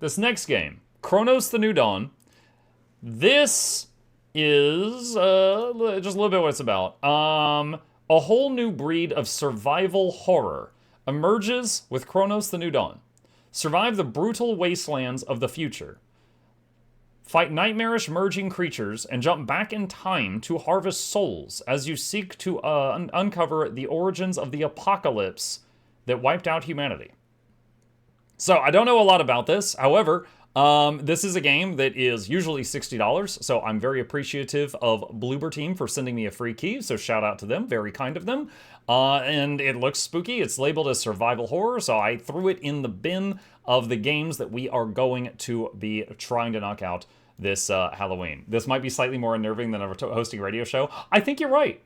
this next game, Cronos: The New Dawn. This is just a little bit what it's about. A whole new breed of survival horror emerges with Cronos: The New Dawn. Survive the brutal wastelands of the future. Fight nightmarish merging creatures and jump back in time to harvest souls as you seek to uncover the origins of the apocalypse that wiped out humanity. So I don't know a lot about this. However, this is a game that is usually $60, so I'm very appreciative of Bloober Team for sending me a free key, so shout out to them, very kind of them. And it looks spooky. It's labeled as survival horror, so I threw it in the bin of the games that we are going to be trying to knock out this Halloween. This might be slightly more unnerving than hosting a radio show. I think you're right.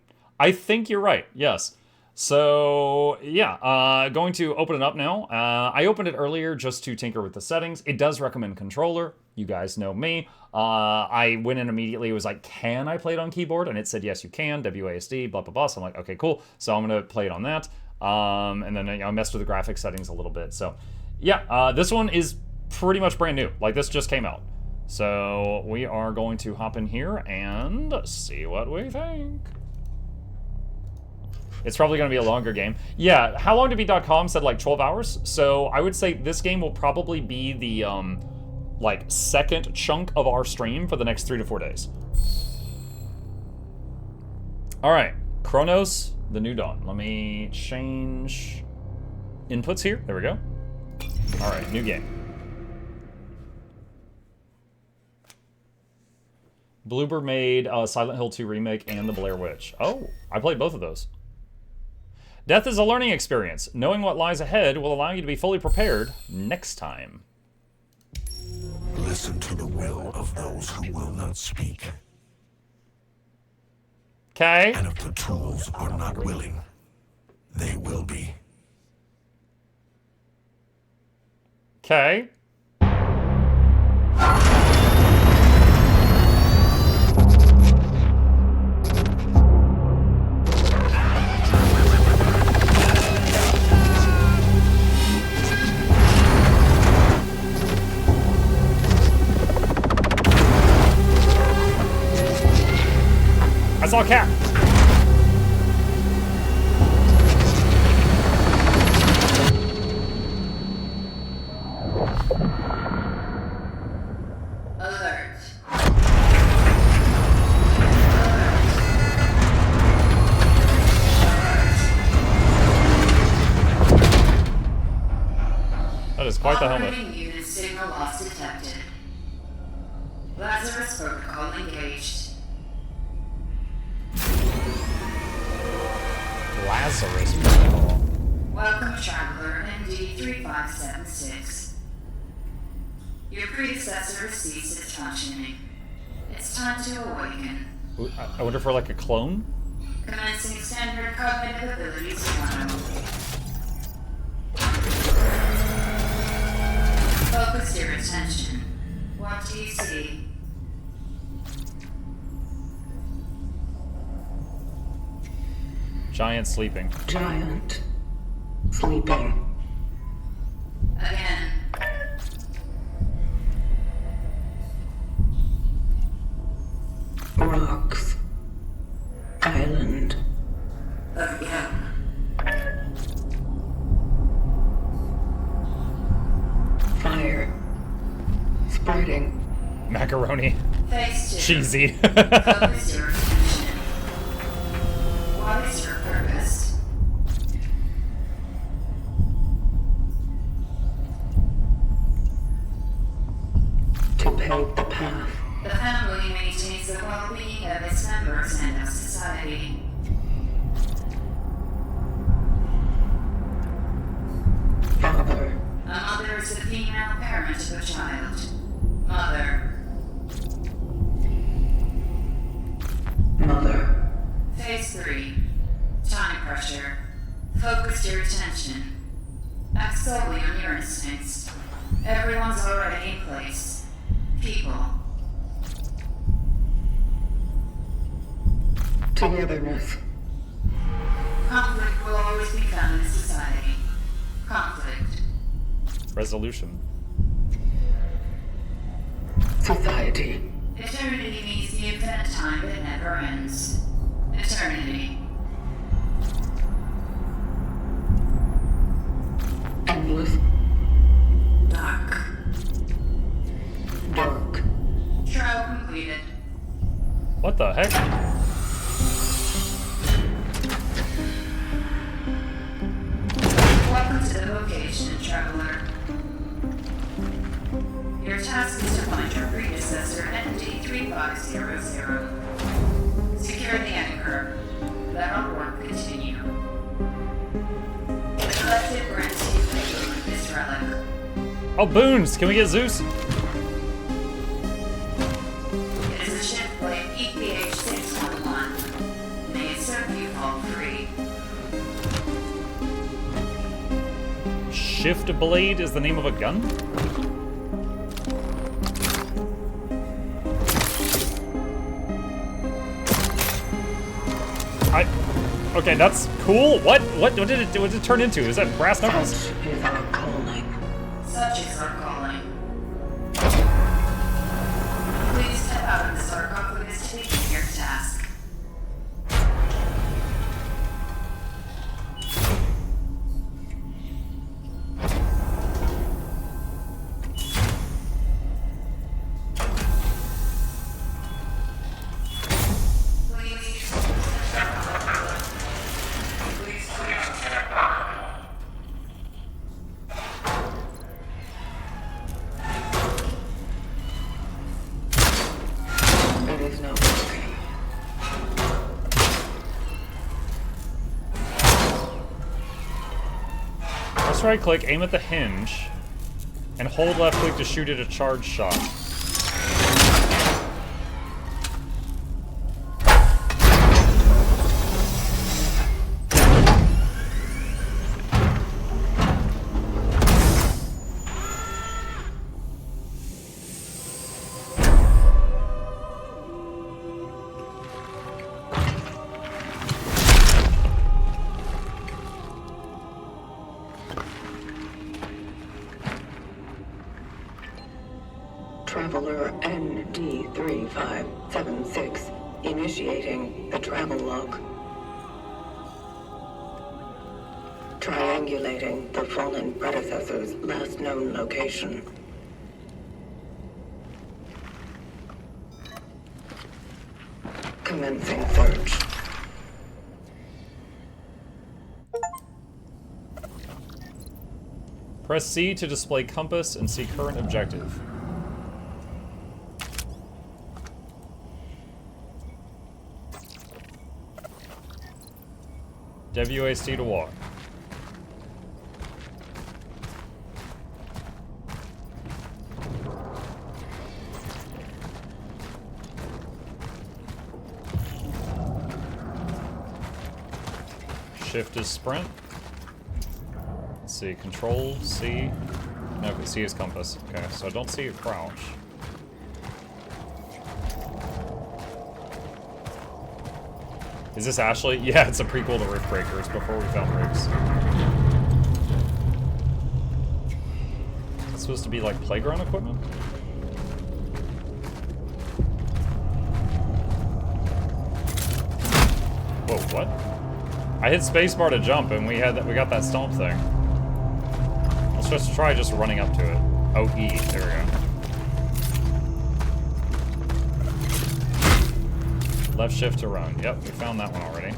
Yes. So, yeah, going to open it up now. I opened it earlier just to tinker with the settings. It does recommend controller. You guys know me. I went in immediately. It was like, can I play it on keyboard? And it said, yes, you can. WASD, blah, blah, blah. So I'm like, okay, cool. So I'm going to play it on that. And then I messed with the graphics settings a little bit. So, yeah, this one is pretty much brand new. Like, this just came out. So we are going to hop in here and see what we think. It's probably going to be a longer game. Yeah, howlongtobeat.com said like 12 hours. So I would say this game will probably be the like second chunk of our stream for the next 3 to 4 days. All right, Cronos: The New Dawn. Let me change inputs here. There we go. All right, new game. Bloober made Silent Hill 2 Remake and The Blair Witch. Oh, I played both of those. Death is a learning experience. Knowing what lies ahead will allow you to be fully prepared next time. Listen to the will of those who will not speak. Okay. And if the tools are not willing, they will be. Okay. I saw a cat. Alert. That is quite the helmet. Operating unit signal loss detected. Lazarus protocol engaged. Lazarus protocol. Welcome, traveler MD3576. Your predecessor ceased its functioning. It's time to awaken. I wonder if we're like a clone? Commencing standard cognitive abilities trial. Focus your attention. What do you see? Giant sleeping. Giant sleeping. Again. Rocks. Island. Again. Fire. Spreading. Macaroni. Phase 2. Cheesy. Focus your attention. What is your purpose? To pave the path. The family maintains the well-being of its members and of society. Father. A mother is the female parent of a child. Mother. Mother. Phase 3. Time pressure. Focus your attention. Act solely on your instincts. Everyone's already in place. People. Togetherness. Conflict will always be found in society. Conflict. Resolution. eternity. Eternity means the infinite time that never ends. Eternity. Endless. Dark. Dark. Trial completed. What the heck? Welcome to the location, traveler. Your task is to find your predecessor, ND3500. Secure the anchor. Let our work continue. The collective grants you a boon with this relic. Oh, boons! Can we get Zeus? It is a ship blade EPH 611. May it serve you all free. Shift Blade is the name of a gun? Okay, that's cool. What did it turn into? Is that brass knuckles? Such is our calling. Such is our calling. Please step out of the sarcophagus to begin your task. It is not working. Press right click, aim at the hinge, and hold left click to shoot at a charge shot. Traveler ND3576 initiating the travel log. Triangulating the fallen predecessor's last known location. Commencing search. Press C to display compass and see current objective. WASD to walk. Shift is sprint. Let's see, control, C. No, C is compass. Okay, so I don't see a crouch. Is this Ashley? Yeah, it's a prequel to Rift Breakers before we found Riggs. Is it supposed to be like playground equipment? Whoa, what? I hit spacebar to jump and we got that stomp thing. Let's just try running up to it. Oh, E, there we go. Left shift to run. Yep, we found that one already.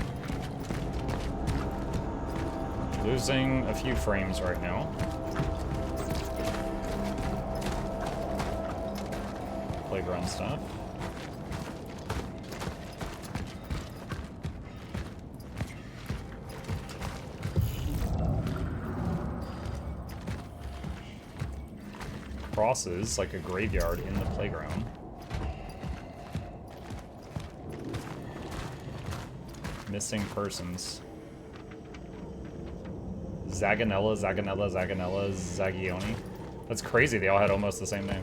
Losing a few frames right now. Playground stuff. Crosses, like a graveyard in the playground. Missing persons. Zaganella, Zagioni. That's crazy, they all had almost the same name.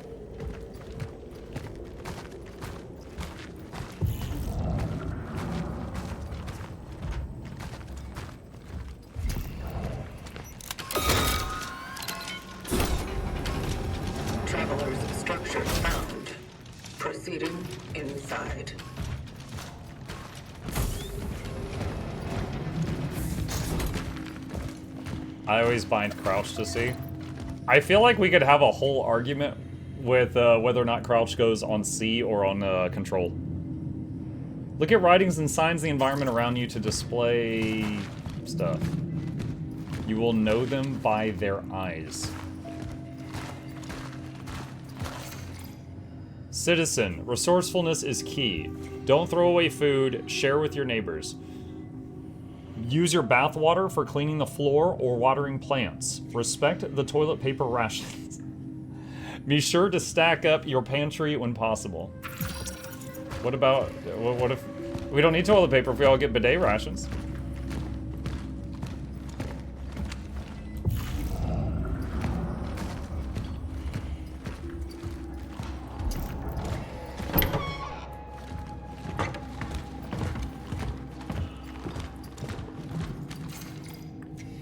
Traveler's structure found. Proceeding inside. I always bind crouch to C. I feel like we could have a whole argument with whether or not crouch goes on C or on control. Look at writings and signs in the environment around you to display stuff. You will know them by their eyes. Citizen, resourcefulness is key. Don't throw away food, share with your neighbors. Use your bath water for cleaning the floor or watering plants. Respect the toilet paper rations. Be sure to stack up your pantry when possible. What about, what if, we don't need toilet paper if we all get bidet rations?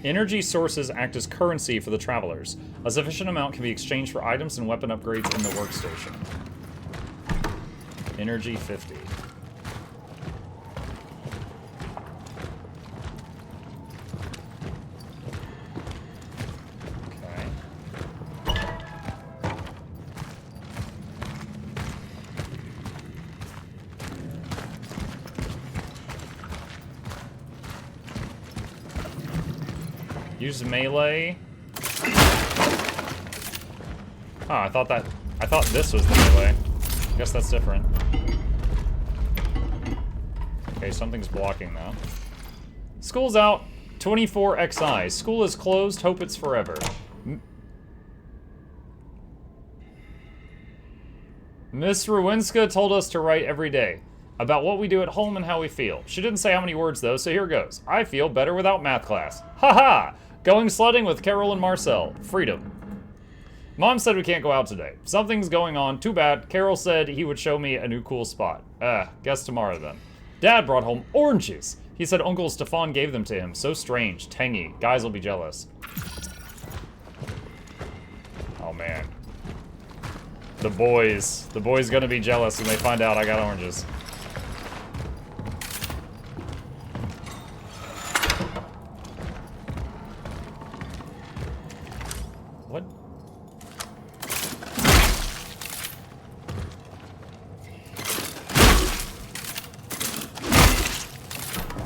Energy sources act as currency for the travelers. A sufficient amount can be exchanged for items and weapon upgrades in the workstation. Energy 50. Okay. Use melee. Oh, I thought this was the melee. I guess that's different. Okay, something's blocking that. School's out. 24xi. School is closed. Hope it's forever. Miss Ruinska told us to write every day about what we do at home and how we feel. She didn't say how many words though, so here goes. I feel better without math class. Haha! Going sledding with Carol and Marcel. Freedom. Mom said we can't go out today. Something's going on. Too bad. Carol said he would show me a new cool spot. Guess tomorrow then. Dad brought home oranges. He said Uncle Stefan gave them to him. So strange. Tangy. Guys will be jealous. Oh man. The boys gonna be jealous when they find out I got oranges. What?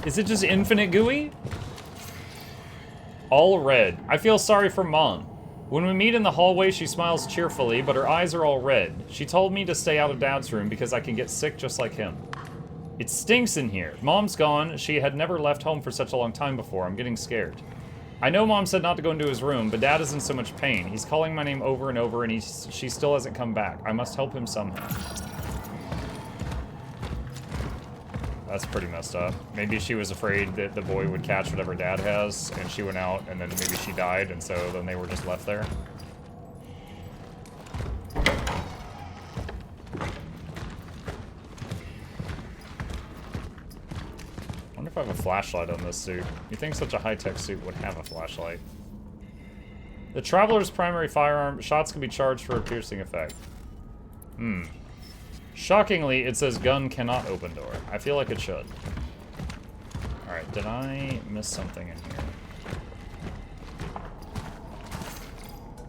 Is it just infinite gooey? All red. I feel sorry for Mom. When we meet in the hallway, she smiles cheerfully, but her eyes are all red. She told me to stay out of Dad's room because I can get sick just like him. It stinks in here. Mom's gone. She had never left home for such a long time before. I'm getting scared. I know Mom said not to go into his room, but Dad is in so much pain. He's calling my name over and over, and she still hasn't come back. I must help him somehow. That's pretty messed up. Maybe she was afraid that the boy would catch whatever Dad has, and she went out, and then maybe she died, and so then they were just left there. I wonder if I have a flashlight on this suit. You think such a high-tech suit would have a flashlight? The Traveler's primary firearm, shots can be charged for a piercing effect. Shockingly, it says gun cannot open door. I feel like it should. Alright, did I miss something in here?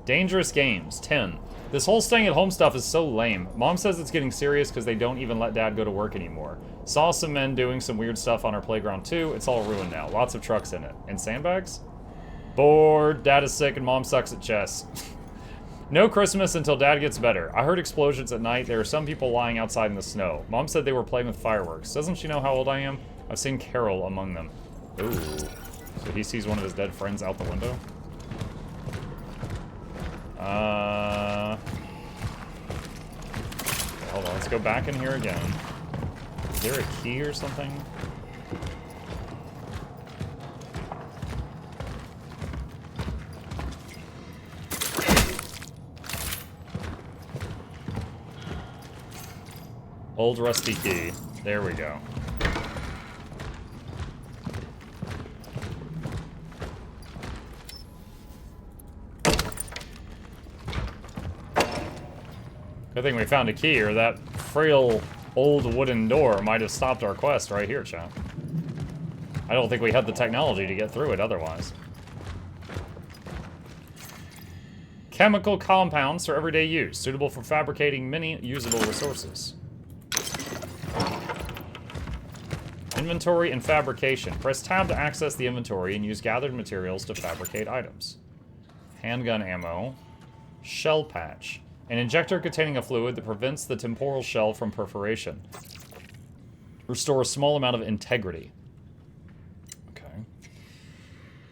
Dangerous games, 10. This whole staying at home stuff is so lame. Mom says it's getting serious because they don't even let Dad go to work anymore. Saw some men doing some weird stuff on our playground too. It's all ruined now. Lots of trucks in it. And sandbags? Bored. Dad is sick and Mom sucks at chess. No Christmas until Dad gets better. I heard explosions at night. There are some people lying outside in the snow. Mom said they were playing with fireworks. Doesn't she know how old I am? I've seen Carol among them. Ooh. So he sees one of his dead friends out the window? Okay, hold on. Let's go back in here again. Is there a key or something? Old rusty key. There we go. Good thing we found a key, or that frail old wooden door might have stopped our quest right here, chat. I don't think we had the technology to get through it otherwise. Chemical compounds for everyday use, suitable for fabricating many usable resources. Inventory and fabrication. Press tab to access the inventory and use gathered materials to fabricate items. Handgun ammo. Shell patch. An injector containing a fluid that prevents the temporal shell from perforation. Restore a small amount of integrity. Okay.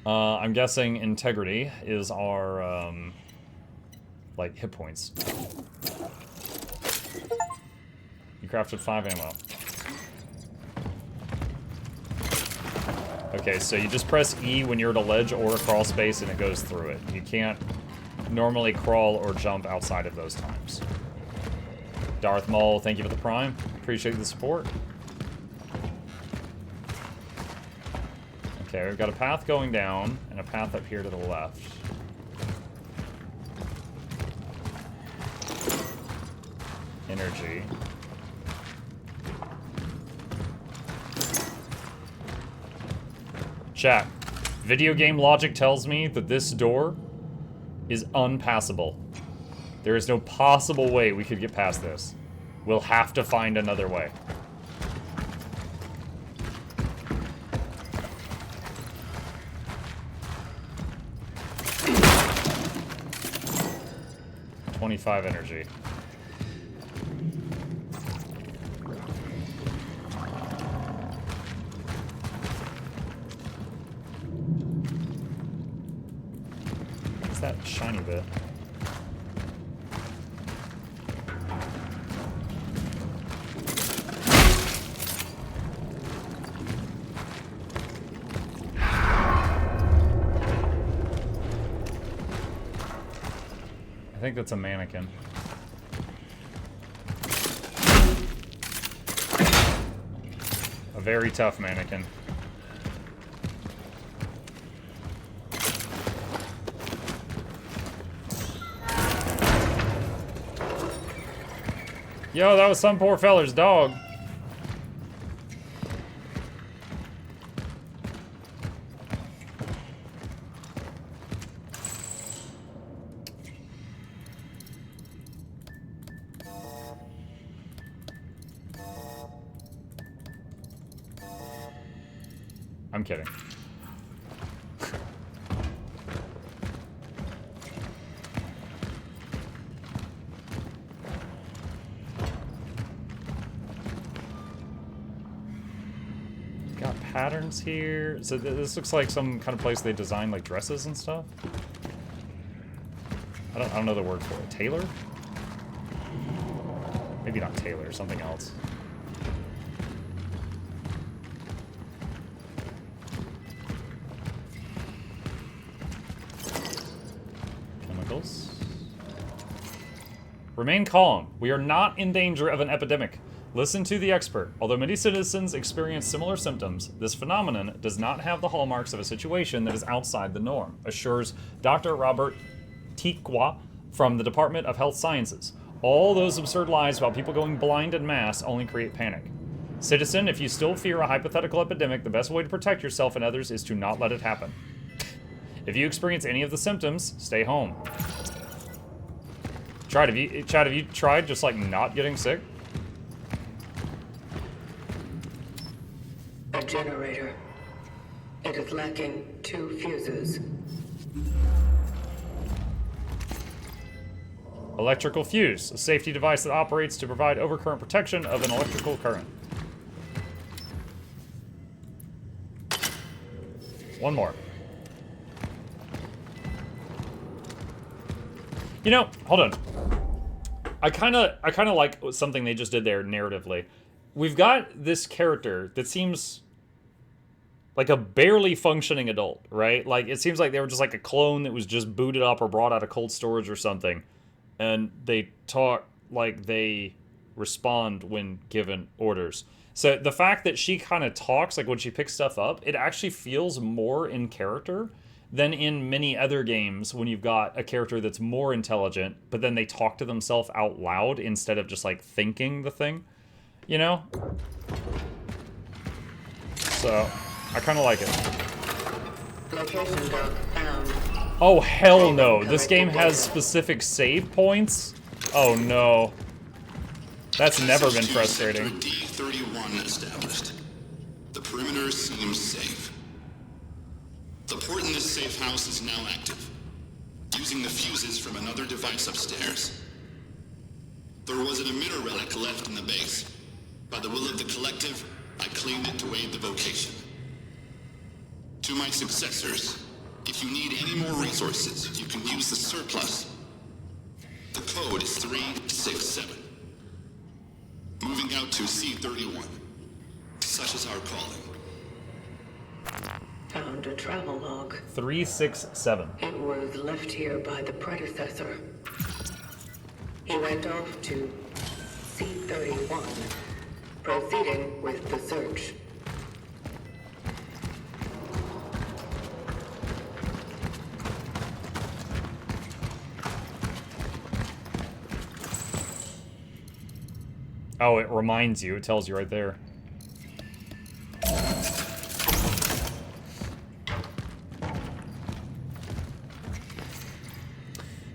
I'm guessing integrity is our, like, hit points. You crafted 5 ammo. Okay, so you just press E when you're at a ledge or a crawl space and it goes through it. You can't normally crawl or jump outside of those times. Darth Maul, thank you for the prime. Appreciate the support. Okay, we've got a path going down and a path up here to the left. Energy. Chat, video game logic tells me that this door is unpassable. There is no possible way we could get past this. We'll have to find another way. $25 energy. That shiny bit. I think that's a mannequin. A very tough mannequin. Yo, that was some poor feller's dog. I'm kidding. Patterns here. So this looks like some kind of place they design like dresses and stuff. I don't know the word for it. Tailor? Maybe not tailor, something else. Chemicals. Remain calm. We are not in danger of an epidemic. Listen to the expert. Although many citizens experience similar symptoms, this phenomenon does not have the hallmarks of a situation that is outside the norm, assures Dr. Robert Tikwa from the Department of Health Sciences. All those absurd lies about people going blind en masse only create panic. Citizen, if you still fear a hypothetical epidemic, the best way to protect yourself and others is to not let it happen. If you experience any of the symptoms, stay home. Chad, have you tried just like not getting sick? A generator. It is lacking 2 fuses. Electrical fuse, a safety device that operates to provide overcurrent protection of an electrical current. One more. You know, hold on. I kind of like something they just did there narratively. We've got this character that seems like a barely functioning adult, right? Like, it seems like they were just like a clone that was just booted up or brought out of cold storage or something. And they talk like they respond when given orders. So the fact that she kind of talks, like when she picks stuff up, it actually feels more in character than in many other games when you've got a character that's more intelligent, but then they talk to themselves out loud instead of just like thinking the thing, you know? So, I kind of like it. Location dock found. Oh, hell no. This game has specific save points? Oh, no. That's never been frustrating. D31 established. The perimeter seems safe. The port in this safe house is now active, using the fuses from another device upstairs. There was an emitter relic left in the base. By the will of the collective, I claimed it to aid the vocation. To my successors, if you need any more resources, you can use the surplus. The code is 367. Moving out to C31. Such is our calling. Found a travel log. 367. It was left here by the predecessor. He went off to C31, proceeding with the search. Oh, it reminds you. It tells you right there.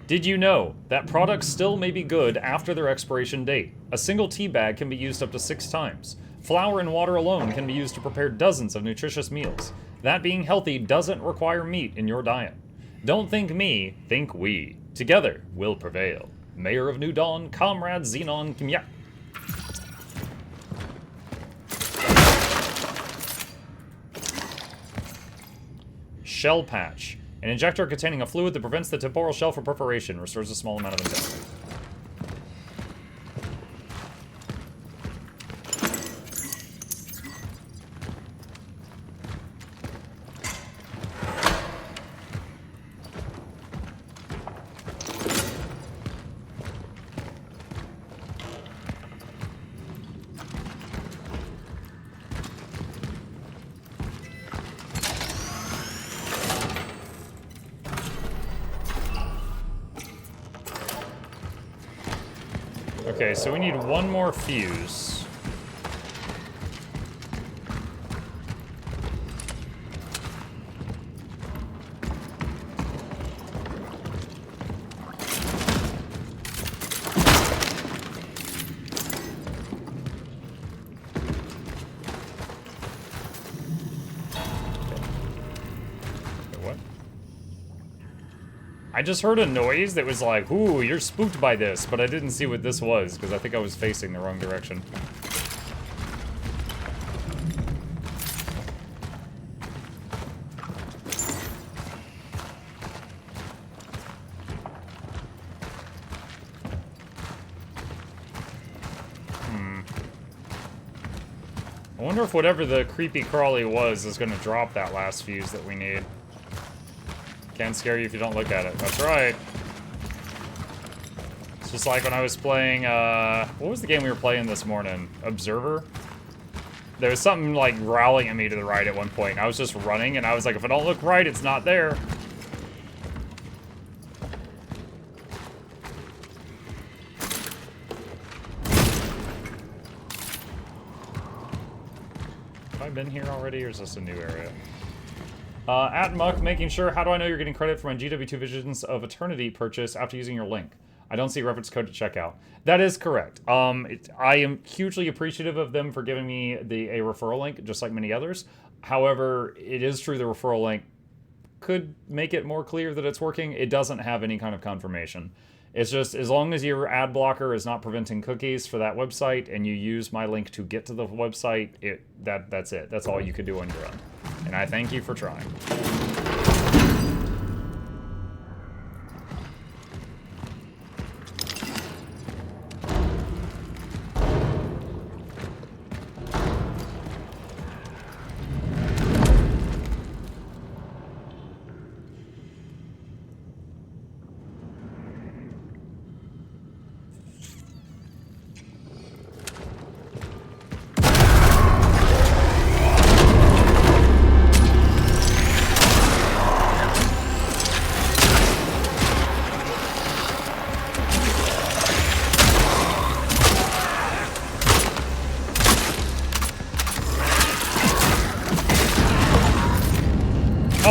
Did you know that products still may be good after their expiration date? A single tea bag can be used up to 6 times. Flour and water alone can be used to prepare dozens of nutritious meals. That being healthy doesn't require meat in your diet. Don't think me, think we. Together, we'll prevail. Mayor of New Dawn, Comrade Xenon Kimyak. Shell patch. An injector containing a fluid that prevents the temporal shell from perforation. Restores a small amount of integrity. Okay, so we need one more fuse. What? I just heard a noise that was like, ooh, you're spooked by this, but I didn't see what this was, because I think I was facing the wrong direction. I wonder if whatever the creepy crawly was is going to drop that last fuse that we need. Can't scare you if you don't look at it. That's right. It's just like when I was playing, what was the game we were playing this morning? Observer? There was something like growling at me to the right at one point. I was just running and I was like, if I don't look right, it's not there. Have I been here already or is this a new area? At Muck, making sure, how do I know you're getting credit for my GW2 Visions of Eternity purchase after using your link? I don't see reference code to checkout. That is correct. I am hugely appreciative of them for giving me a referral link, just like many others. However, it is true the referral link could make it more clear that it's working. It doesn't have any kind of confirmation. It's just, as long as your ad blocker is not preventing cookies for that website and you use my link to get to the website, that's it. That's all you can do on your own. And I thank you for trying.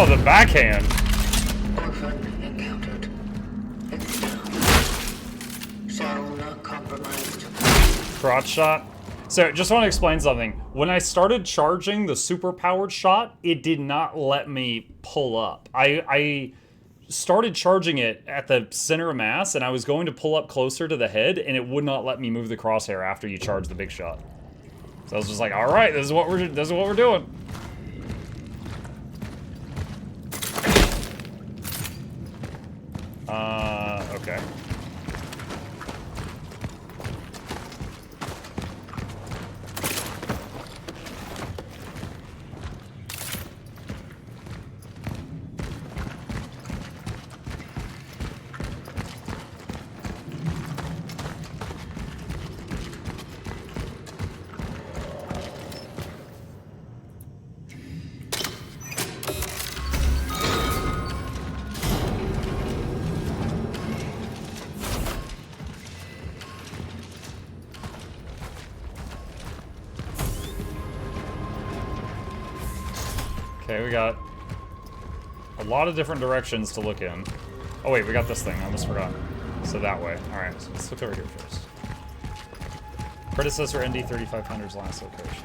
Oh, the backhand. Orphan encountered. It's down. Shell not compromised. Crotch shot. So, just want to explain something. When I started charging the super-powered shot, it did not let me pull up. I started charging it at the center of mass, and I was going to pull up closer to the head, and it would not let me move the crosshair after you charge the big shot. So I was just like, all right, this is what we're doing. Okay. Okay, we got a lot of different directions to look in. Oh wait, we got this thing. I almost forgot. So that way. Alright, so let's look over here first. Predecessor ND-3500's last location.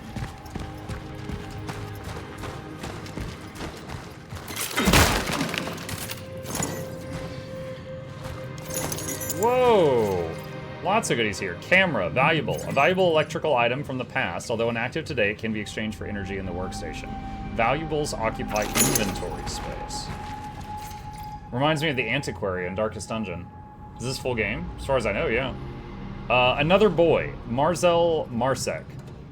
Whoa! Lots of goodies here. Camera, valuable. A valuable electrical item from the past, although inactive today, it can be exchanged for energy in the workstation. Valuables occupy inventory space. Reminds me of the Antiquary in Darkest Dungeon. Is this full game? As far as I know, yeah. Another boy, Marzel Marsek.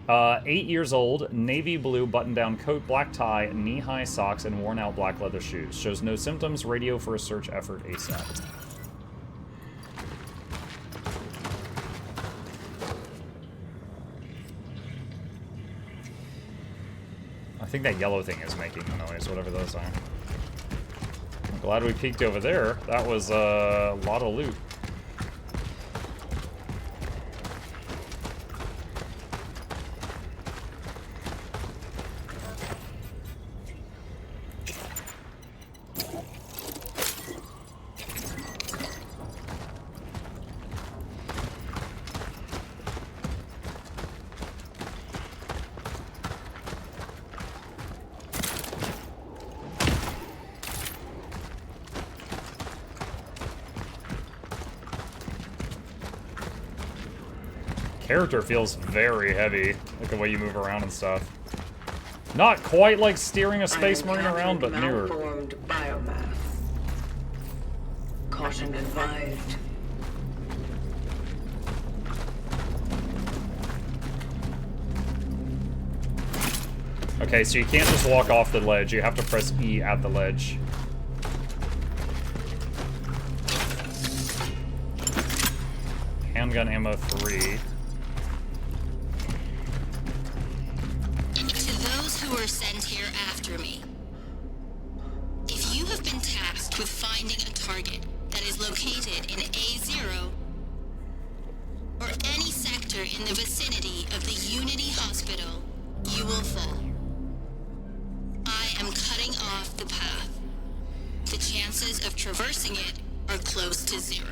8 years old, navy blue button-down coat, black tie, knee-high socks, and worn-out black leather shoes. Shows no symptoms, radio for a search effort ASAP. I think that yellow thing is making the noise, whatever those are. I'm glad we peeked over there. That was a lot of loot. Character feels very heavy, like the way you move around and stuff. Not quite like steering a space marine around, but nearer. Malformed biomass. Caution advised. Okay, so you can't just walk off the ledge. You have to press E at the ledge. Handgun ammo 3. Who are sent here after me. If you have been tasked with finding a target that is located in A0 or any sector in the vicinity of the Unity Hospital, you will fall. I am cutting off the path. The chances of traversing it are close to 0.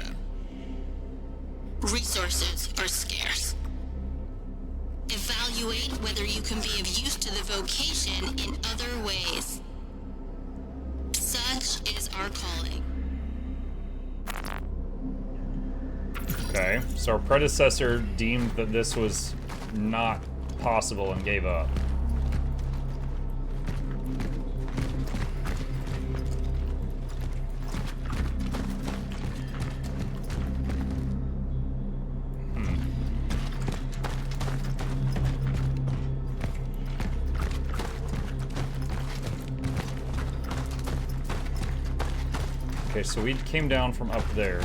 Resources are scarce. Evaluate whether you can be of use to the vocation in other ways. Such is our calling. Okay, so our predecessor deemed that this was not possible and gave up. Okay, so we came down from up there.